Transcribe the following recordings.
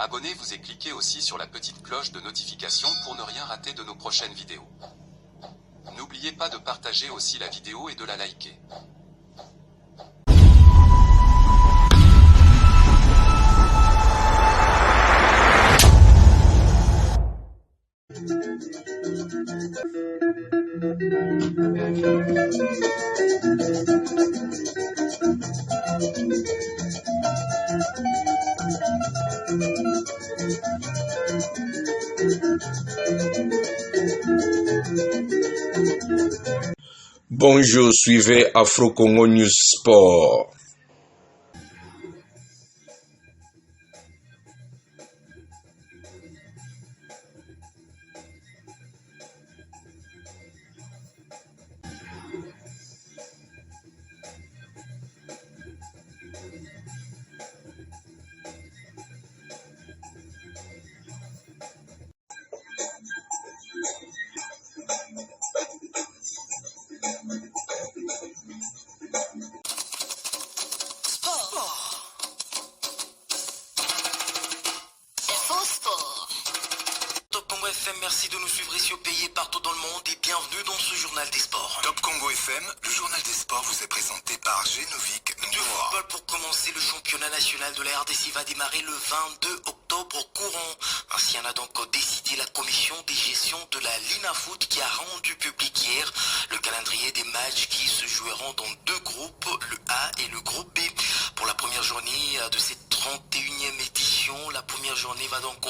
Abonnez-vous et cliquez aussi sur la petite cloche de notification pour ne rien rater de nos prochaines vidéos. N'oubliez pas de partager aussi la vidéo et de la liker. Bonjour, suivez Afro Congo News Sport. Merci de nous suivre ici au pays et partout dans le monde et bienvenue dans ce journal des sports. Top Congo FM, le journal des sports vous est présenté par Genovic Du football pour commencer, le championnat national de la RDC va démarrer le 22 octobre courant. Ainsi en a donc décidé la commission des gestions de la Linafoot qui a rendu public hier le calendrier des matchs qui se joueront dans deux groupes, le A et le groupe B. Pour la première journée de cette 31e édition, la première journée va donc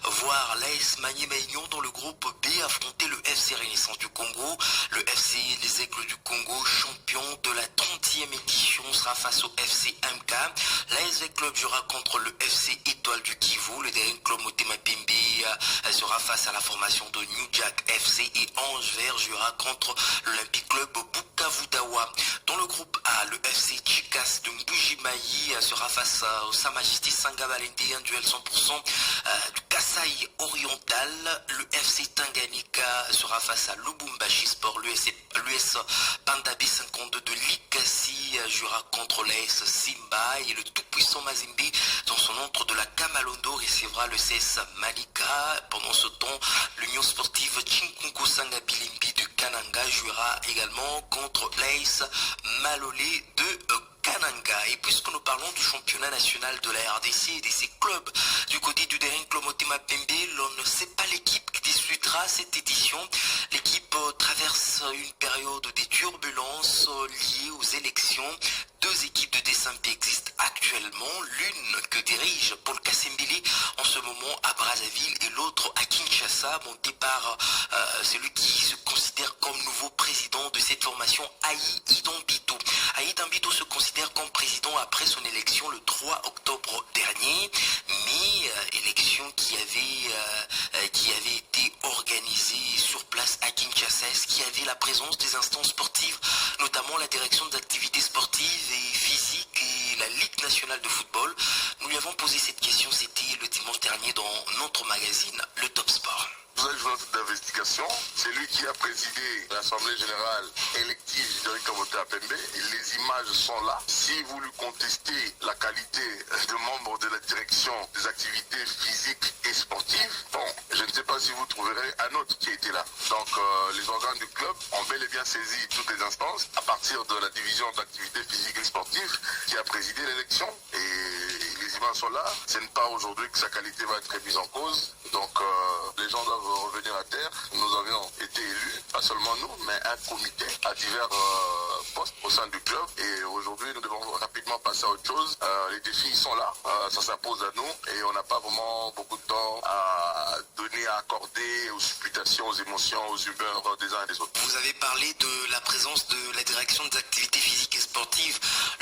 voir l'AS Magné-Maignan dans le groupe B affronter le FC Renaissance du Congo. Le FC Les Aigles du Congo, champion de la 30e édition, sera face au FC MK. L'ASV Club jouera contre le FC Étoile du Kivu. Le Daring Club Motema Pembe sera face à la formation de New Jack FC et Ange Vert jouera contre l'Olympique Club Bukavu Dawa. Dans le groupe A, le FC Chikas de Mbujimayi sera face au Sa Majesté Sanga Valente, un duel 100% du Kasaï oriental. Le FC Tanganyika sera face à Lubumbashi Sport. L'US Panda B52 de Likasi jouera contre l'AS Simba et le tout-puissant Mazembe dans son entre de la Kamalondo recevra le CS Malika. Pendant ce temps, l'Union sportive Chinkunku Sanga Bilimbi de Kananga jouera également contre l'AS Malolé de Kananga. Et puisque nous parlons du championnat national de la RDC et de ses clubs, du côté du Daring Club Motema Pembe, l'on ne sait pas l'équipe qui disputera cette édition. L'équipe traverse une période de turbulences liées aux élections. Deux équipes de DSMP existent actuellement, l'une que dirige Paul Kassembili en ce moment à Brazzaville et l'autre à Kinshasa, montée par celui qui se considère comme nouveau président de cette formation, Aïe Idambito. Aïe Idambito se considère comme président après son élection le 3 octobre dernier, mais élection qui avait été organisée sur place à Kinshasa, qui avait la présence des instances sportives, notamment la direction des activités sportives et physiques et la Ligue nationale de football. Nous lui avons posé cette question, c'était le dimanche dernier dans notre magazine, le Top Sport. Vous avez joué d'investigation, c'est lui qui a présidé l'Assemblée Générale élective de Rikamote à Pembe. Les images sont là. Si vous lui contestez la qualité de membre de la direction des activités physiques et sportives, bon, je ne sais pas si vous trouverez un autre qui était là. Donc les organes du club ont bel et bien saisi toutes les instances à partir de la division d'activités physiques et sportives qui a présidé l'élection. Et les images sont là. Ce n'est pas aujourd'hui que sa qualité va être mise en cause. Donc les gens doivent revenir à terre. Nous avions été élus, pas seulement nous, mais un comité à divers postes au sein du club. Et aujourd'hui, nous devons rapidement passer à autre chose. Les défis sont là, ça s'impose à nous et on n'a pas vraiment beaucoup de temps à donner, à accorder aux supputations, aux émotions, aux humeurs des uns et des autres. Vous avez parlé de la présence de la direction des activités physiques et sportives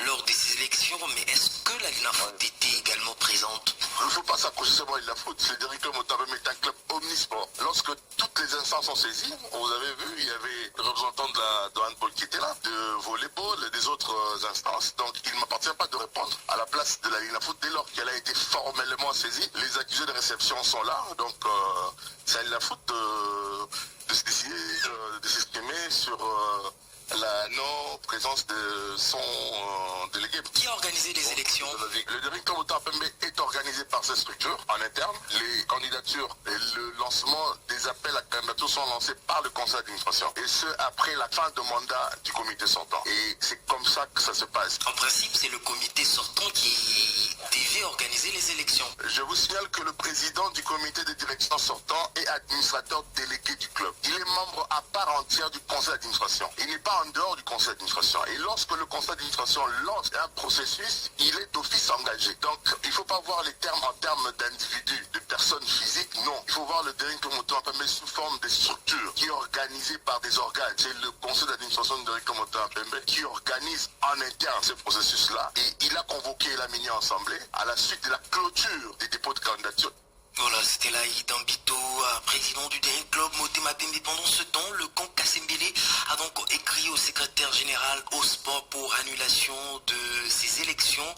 lors de ces élections, mais est-ce que la Linafoot était également présente? Il ne faut pas s'accrocher seulement à Linafoot. C'est directeur Motabem est un club omnisport. Lorsque toutes les instances sont saisies, vous avez vu, il y avait le représentant de handball qui était là, de volleyball et des autres instances. Donc il ne m'appartient pas de répondre à la place de la Linafoot dès lors qu'elle a été formellement saisie. Les accusés de réception sont là, donc c'est à Linafoot de se décider, de s'exprimer sur la non-présence de son délégué. Qui a organisé les élections? Le directeur Motabem est organisé par cette structure en interne. candidatures et le lancement des appels à candidature sont lancés par le conseil d'administration. Et ce, après la fin de mandat du comité sortant. Et c'est comme ça que ça se passe. En principe, c'est le comité sortant qui devait organiser les élections. Je vous signale que le président du comité de direction sortant est administrateur délégué du club. Il est membre à part entière du conseil d'administration. Il n'est pas en dehors du conseil d'administration. Et lorsque le conseil d'administration lance un processus, il est d'office engagé. Donc, il ne faut pas voir les termes en termes d'individus, de personnes physiques. Non, il faut voir le Daring Club Moto Mapembe sous forme de structure qui est organisée par des organes. C'est le conseil d'administration du Daring Club Moto Mapembe qui organise en interne ce processus-là. Et il a convoqué la mini-assemblée à la suite de la clôture des dépôts de candidature. Voilà, c'était Laïd Ambito, président du Daring Club Motema Pembe. Pendant ce temps, le camp Kasembele a donc écrit au secrétaire général au sport pour annulation de ces élections.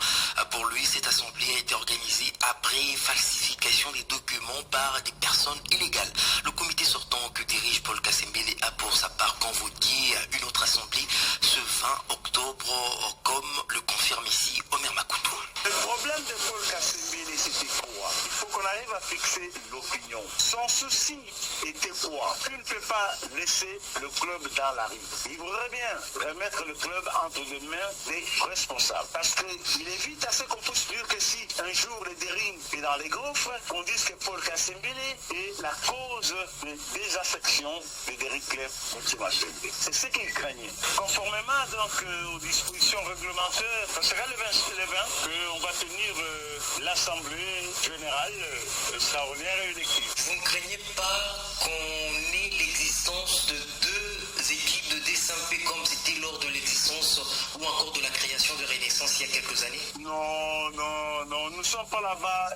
Pour lui, cette assemblée a été organisée après falsification des documents par des personnes illégales. Le comité sortant que dirige Paul Kasembele a pour sa part convoqué une autre assemblée ce 20 octobre, comme le confirme ici Omer Makuto. Le problème de Paul Kasembele, c'était quoi? Il faut qu'on arrive à fixer l'opinion. Son souci était quoi? Tu ne peux pas laisser le club dans la rue. Il voudrait bien remettre le club entre les mains des responsables. Parce qu'il est vite assez qu'on puisse dire que si un jour le Daring est dans les gouffres, qu'on dise que Paul Kasembele est la cause de désaffection du Daring Club Motema Pembe. C'est ce qu'il craignait. Conformément donc aux dispositions réglementaires, ça sera le 20 qu'on va tenir l'Assemblée générale extraordinaire et élective. Vous ne craignez pas qu'on ait l'existence de deux équipes de DSMP comme c'était lors de l'existence ou encore de la création de Renaissance il y a quelques années? Non, nous ne sommes pas là-bas.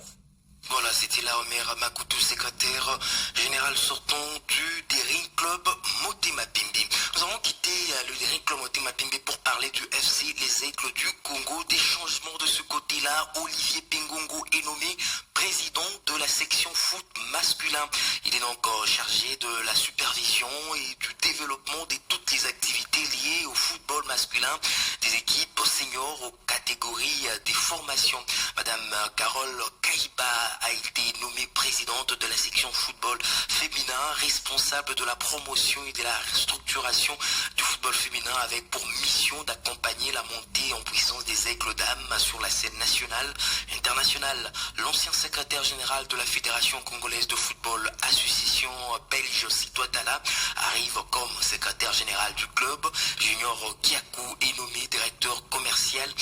Voilà, c'était là Omer Makuto, secrétaire général sortant du Daring Club Motema Pembe. Nous avons quitté le Daring Club Motema Pembe pour parler du FC Les Aigles du Congo. Des changements de ce côté-là. Olivier Pengongo est nommé président de la section foot masculin. Il est donc chargé de la supervision et du développement de toutes les activités liées au football masculin, des équipes seniors aux catégories des formations. Madame Carole Kaiba a été nommée présidente de la section football féminin, responsable de la promotion et de la structuration du football féminin avec pour mission d'accompagner la montée en puissance des Aigles dames sur la scène nationale, internationale. L'ancien secrétaire général de la Fédération congolaise de football, association belge Citoatala, arrive comme secrétaire général du club. Junior Kiakou est nommé directeur commercial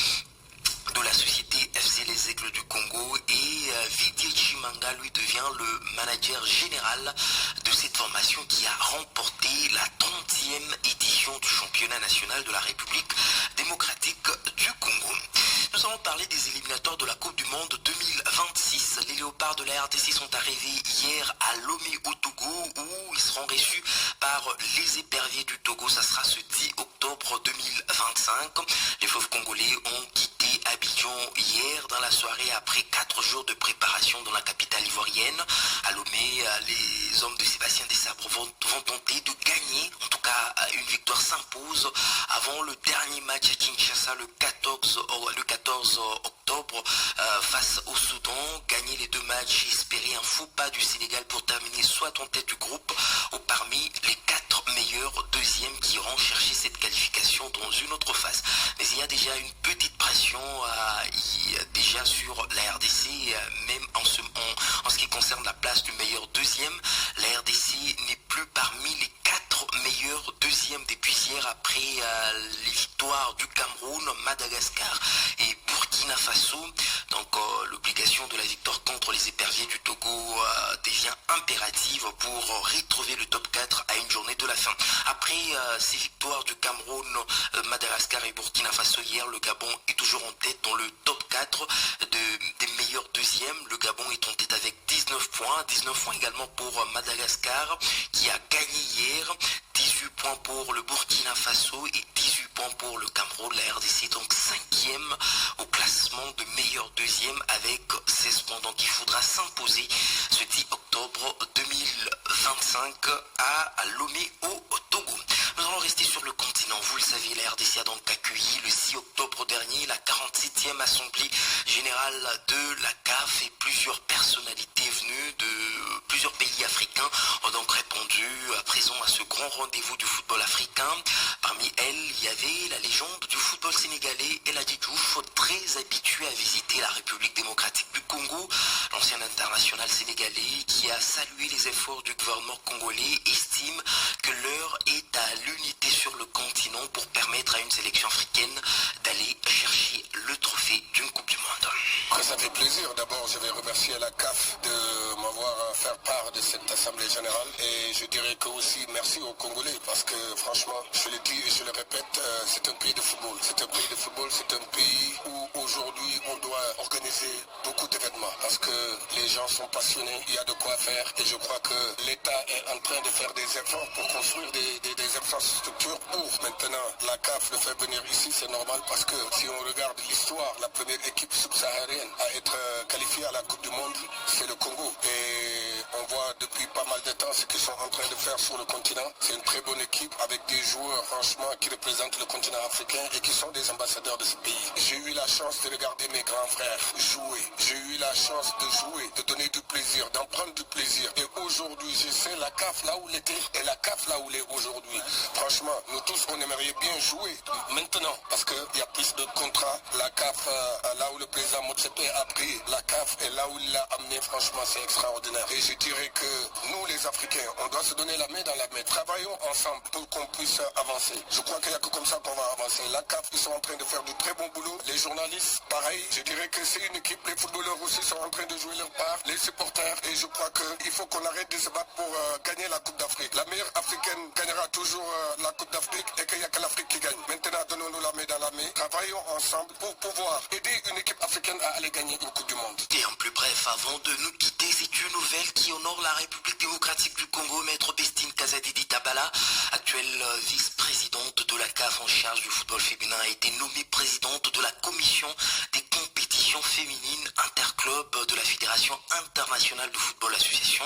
de la société FC Les Aigles du Congo et Vidier Chimanga lui devient le manager général de cette formation qui a remporté la 30e édition du championnat national de la République démocratique du Congo. Nous allons parler des éliminatoires de la Coupe du Monde 2026. Les léopards de la RDC sont arrivés hier à Lomé au Togo où ils seront reçus par les éperviers du Togo. Ça sera ce 10 octobre 2025. Les fauves congolais ont quitté Abidjan hier dans la soirée après 4 jours de préparation dans la capitale ivoirienne. À Lomé, les hommes de Sébastien Desabre vont tenter de gagner. En tout cas, une victoire s'impose avant le dernier match à Kinshasa le 14 octobre face au Soudan. Gagner les deux matchs et espérer un faux pas du Sénégal pour terminer soit en tête du groupe ou parmi les 4 meilleurs deuxièmes qui iront chercher cette qualification dans une autre phase. Mais il y a déjà une petite pression déjà sur la RDC, même en ce qui concerne la place du meilleur deuxième. La RDC n'est plus parmi les 4 meilleurs deuxièmes depuis hier après les victoires du Cameroun, Madagascar et Burkina Faso. Donc l'obligation de la victoire contre les éperviers du Togo devient impérative pour retrouver le top 4 à une journée de la fin. Après ces victoires du Cameroun, Madagascar et Burkina Faso hier, le Gabon est toujours en tête dans le top 4 des meilleurs deuxièmes. Le Gabon est en tête avec 19 points. 19 points également pour Madagascar qui a gagné hier. 18 points pour le Burkina Faso et 18 points pour le Cameroun. La RDC donc 5e au classement de meilleur deuxième avec 16 points. Donc il faudra s'imposer ce 10 octobre 2025 à Lomé au Togo. Nous allons rester sur le continent. Vous le savez, la RDC a donc accueilli le 6 octobre dernier la 47e assemblée générale de la CAF et plusieurs personnalités venues de grands rendez-vous du football africain. Parmi elles, il y avait la légende du football sénégalais El Hadji Diouf, très habitué à visiter la République démocratique du Congo. L'ancien international sénégalais qui a salué les efforts du gouvernement congolais estime que l'heure est à l'unité sur le continent pour permettre à une sélection africaine d'aller chercher le trophée d'une Coupe du Monde. Ça fait plaisir. D'abord, je vais remercier la CAF de m'avoir fait part de cette Assemblée Générale et je dirais que aussi merci aux Congolais parce que franchement, je le dis et je le répète, c'est un pays de football. C'est un pays de football, c'est un pays où aujourd'hui on doit organiser beaucoup d'événements parce que les gens sont passionnés, il y a de quoi faire et je crois que l'État est en train de faire des efforts pour construire des infrastructures pour maintenant la CAF le fait venir ici, c'est normal parce que si on regarde l'histoire, la première équipe subsaharienne à être qualifiée à la Coupe du Monde, c'est le Congo. Et on voit depuis pas mal de temps ce qu'ils sont en train de faire sur le continent. C'est une très bonne équipe avec des joueurs franchement qui représentent le continent africain et qui sont des ambassadeurs de ce pays. J'ai eu la chance de regarder mes grands frères jouer. J'ai eu la chance de jouer, de donner du plaisir, d'en prendre du plaisir. Et aujourd'hui, je sais la CAF là où elle était et la CAF là où elle est aujourd'hui. Franchement, nous tous, on aimerait bien jouer maintenant parce qu'il y a plus de contrats. La CAF, là où le président Motsepe a pris la CAF et là où il l'a amené, franchement, c'est extraordinaire. Et je dirais que nous, les Africains, on doit se donner la main dans la main. Travaillons ensemble pour qu'on puisse avancer. Je crois qu'il n'y a que comme ça qu'on va avancer. La CAF, ils sont en train de faire du très bon boulot. Les journalistes, pareil. Je dirais que c'est une équipe. Les footballeurs aussi sont en train de jouer leur part. Les supporters. Et je crois qu'il faut qu'on arrête de se battre pour gagner la Coupe d'Afrique. La meilleure africaine gagnera toujours la Coupe d'Afrique et qu'il n'y a que l'Afrique qui gagne. Maintenant, donnons-nous la main dans la main. Travaillons ensemble pour pouvoir aider une équipe africaine à aller gagner une Coupe du Monde. Et en plus bref, avant de nous quitter, c'est une nouvelle qui honore la République démocratique du Congo. Maître Bestine Kazadidi Tabala, actuelle vice-présidente de la CAF en charge du football féminin, a été nommée présidente de la commission des compétitions féminines interclubs de la Fédération internationale de football association.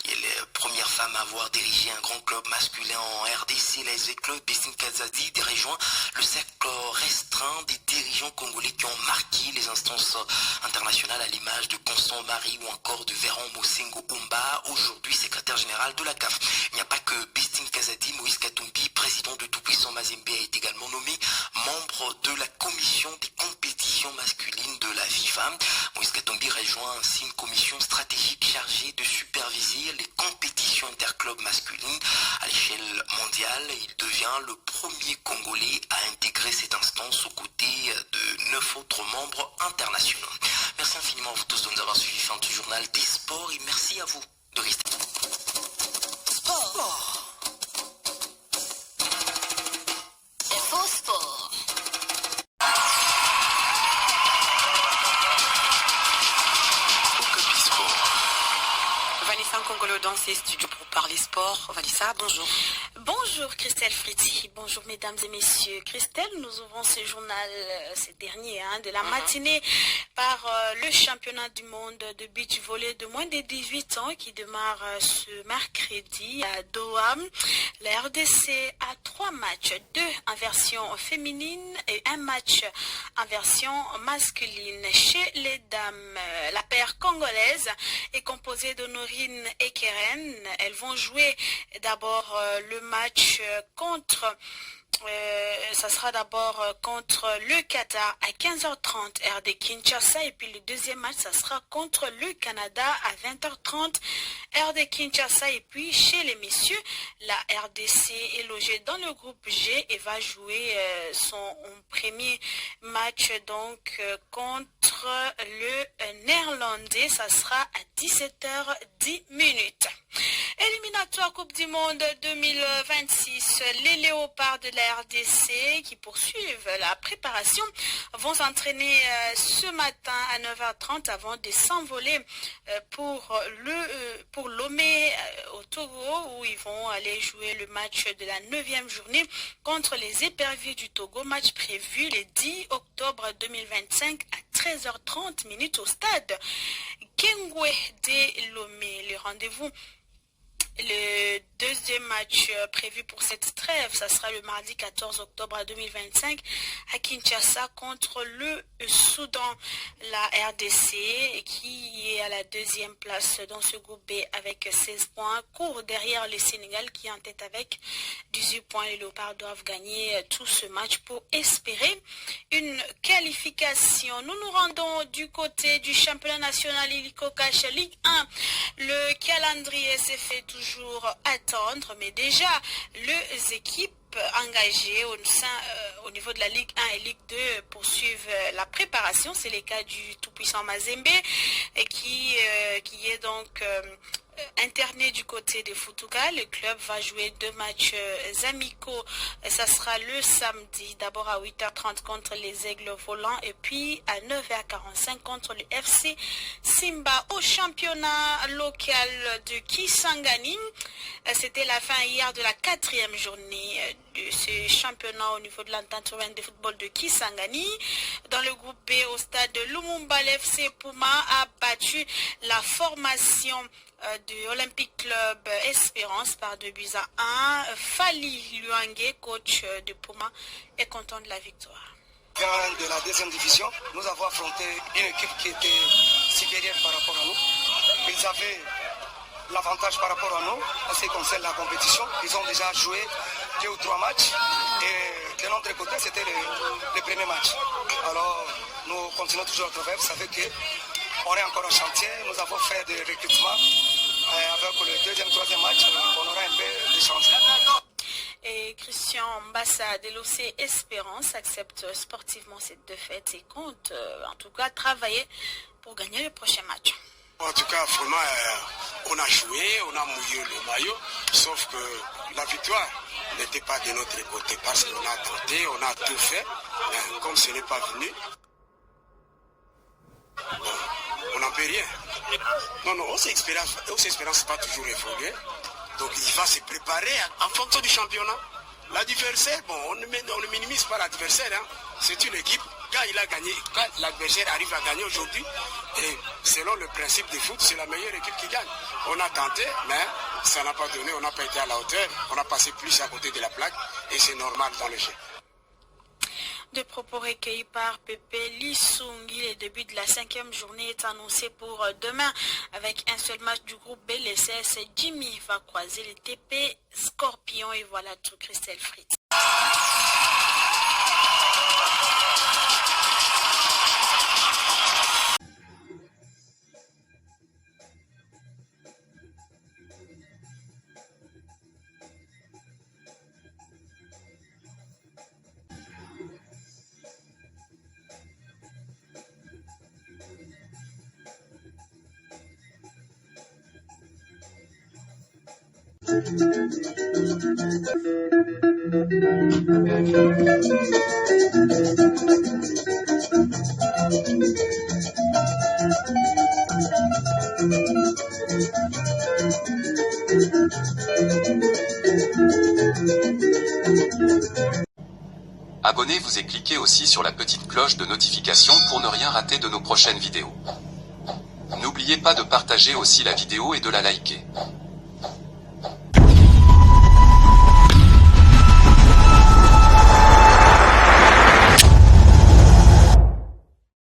Elle est la première femme à avoir dirigé un grand club masculin en RDC, la SV Club. Bestine Kazadidi rejoint le cercle restreint des dirigeants congolais qui ont marqué les instances internationales à l'image de Constant Marie ou encore de Véron Mosengo Umba, aujourd'hui secrétaire général de la CAF. Il n'y a pas que Bestine Kazadi, Moïse Katumbi, président de Tout-Puissant Mazembe, est également nommé membre de la commission des compétitions masculines de la FIFA. Moïse Katumbi rejoint ainsi une commission stratégique chargée de superviser les compétitions interclubs masculines à l'échelle mondiale. Il devient le premier Congolais à intégrer cette instance aux côtés de 9 autres membres internationaux. Merci infiniment à vous tous de nous avoir suivis fin du journal des sports et merci à vous de rester. Sport. Info Sport. Okapi Sport. Vanessa Nkongolo dans ses studios pour parler sport. Vanessa, bonjour. Bonjour Christelle Fritzi, bonjour mesdames et messieurs. Christelle, nous ouvrons ce journal, ce dernier de la matinée, par le championnat du monde de beach volley de moins de 18 ans qui démarre ce mercredi à Doha. La RDC a 3 matchs, 2 en version féminine et 1 match en version masculine. Chez les dames, la paire congolaise est composée d'Honorine et Keren. Elles vont jouer d'abord le match contre ça sera d'abord contre le Qatar à 15h30 RD Kinshasa et puis le deuxième match ça sera contre le Canada à 20h30 RD Kinshasa et puis chez les messieurs la RDC est logée dans le groupe G et va jouer son premier match donc contre le Néerlandais, ça sera à 17h10. Éliminatoire Coupe du Monde 2026, les léopards de la RDC qui poursuivent la préparation vont s'entraîner ce matin à 9h30 avant de s'envoler pour Lomé au Togo où ils vont aller jouer le match de la 9e journée contre les éperviers du Togo, match prévu le 10 octobre 2025 à 13h30 au stade Kengwe de Lomé. Le rendez-vous Le deuxième match prévu pour cette trêve, ça sera le mardi 14 octobre 2025 à Kinshasa contre le Soudan. La RDC qui est à la deuxième place dans ce groupe B avec 16 points, court derrière le Sénégal qui est en tête avec 18 points. Les Léopards doivent gagner tout ce match pour espérer une qualification. Nous nous rendons du côté du championnat national Illico Cash Ligue 1. Le calendrier s'est fait toujours attendre, mais déjà les équipes engagées au niveau de la Ligue 1 et Ligue 2 poursuivent la préparation. C'est le cas du tout-puissant Mazembe qui est donc interné du côté de Futuga. Le club va jouer 2 matchs amicaux. Ça sera le samedi, d'abord à 8h30 contre les Aigles Volants et puis à 9h45 contre le FC Simba. Au championnat local de Kisangani, c'était la fin hier de la 4e journée de ce championnat au niveau de l'entente urbaine de football de Kisangani. Dans le groupe B, au stade de Lumumba, l'FC Puma a battu la formation de Olympique Club Espérance par 2-1. Fali Luangue, coach de Puma, est content de la victoire. De la deuxième division, nous avons affronté une équipe qui était supérieure par rapport à nous. Ils avaient l'avantage par rapport à nous en ce qui concerne la compétition. Ils ont déjà joué 2 ou 3 matchs et de notre côté, c'était le premier match. Alors, nous continuons toujours à travailler. Vous savez qu'on est encore en chantier. Nous avons fait des recrutements. Avec le 2e, 3e match, on aura un peu de chance. Et Christian Mbassa de l'OC Espérance accepte sportivement cette défaite et compte en tout cas travailler pour gagner le prochain match. En tout cas, vraiment, on a joué, on a mouillé le maillot, sauf que la victoire n'était pas de notre côté parce qu'on a tenté, on a tout fait, mais comme ce n'est pas venu, on n'en peut rien. Non, aussi Espérance n'est pas toujours évolué. Donc il va se préparer en fonction du championnat. L'adversaire, bon, on ne minimise pas l'adversaire. Hein. C'est une équipe. Quand l'adversaire arrive à gagner aujourd'hui, et selon le principe du foot, c'est la meilleure équipe qui gagne. On a tenté, mais ça n'a pas donné, on n'a pas été à la hauteur. On a passé plus à côté de la plaque et c'est normal dans le jeu. De propos recueillis par Pépé Lissungi, le début de la 5e journée est annoncé pour demain avec un seul match du groupe B. Le CS Jimmy va croiser le TP Scorpion et voilà tout. Christelle Fritz. Abonnez-vous et cliquez aussi sur la petite cloche de notification pour ne rien rater de nos prochaines vidéos. N'oubliez pas de partager aussi la vidéo et de la liker.